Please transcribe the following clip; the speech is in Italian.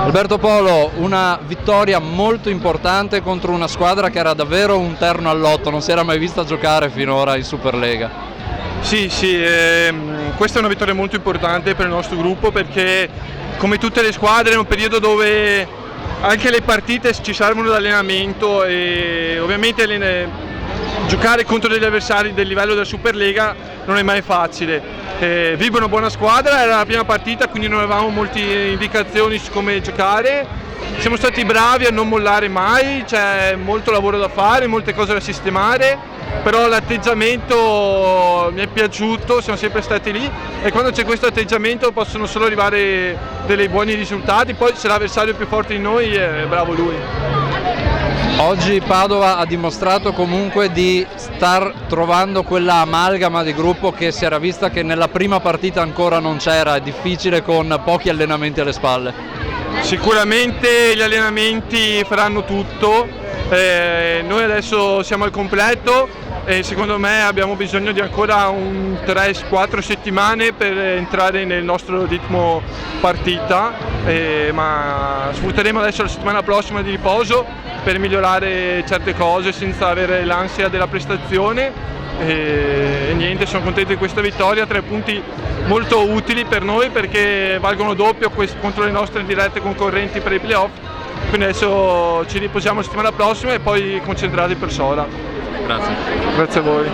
Alberto Polo, una vittoria molto importante contro una squadra che era davvero un terno al lotto, non si era mai vista giocare finora in Superlega. Sì, questa è una vittoria molto importante per il nostro gruppo perché come tutte le squadre è un periodo dove anche le partite ci servono d'allenamento e ovviamente giocare contro degli avversari del livello della Superlega non è mai facile. Vibo è una buona squadra, era la prima partita quindi non avevamo molte indicazioni su come giocare. Siamo stati bravi a non mollare mai, c'è molto lavoro da fare, molte cose da sistemare, però l'atteggiamento mi è piaciuto, siamo sempre stati lì e quando c'è questo atteggiamento possono solo arrivare dei buoni risultati, poi se l'avversario è più forte di noi è bravo lui. Oggi Padova ha dimostrato comunque di star trovando quella amalgama di gruppo che si era vista che nella prima partita ancora non c'era, è difficile con pochi allenamenti alle spalle. Sicuramente gli allenamenti faranno tutto, noi adesso siamo al completo e secondo me abbiamo bisogno di ancora 3-4 settimane per entrare nel nostro ritmo partita, ma sfrutteremo adesso la settimana prossima di riposo per migliorare certe cose senza avere l'ansia della prestazione e niente, sono contento di questa vittoria, 3 punti molto utili per noi perché valgono doppio contro le nostre dirette concorrenti per i playoff, quindi adesso ci riposiamo la settimana prossima e poi concentrati per Sora. Grazie. Grazie a voi.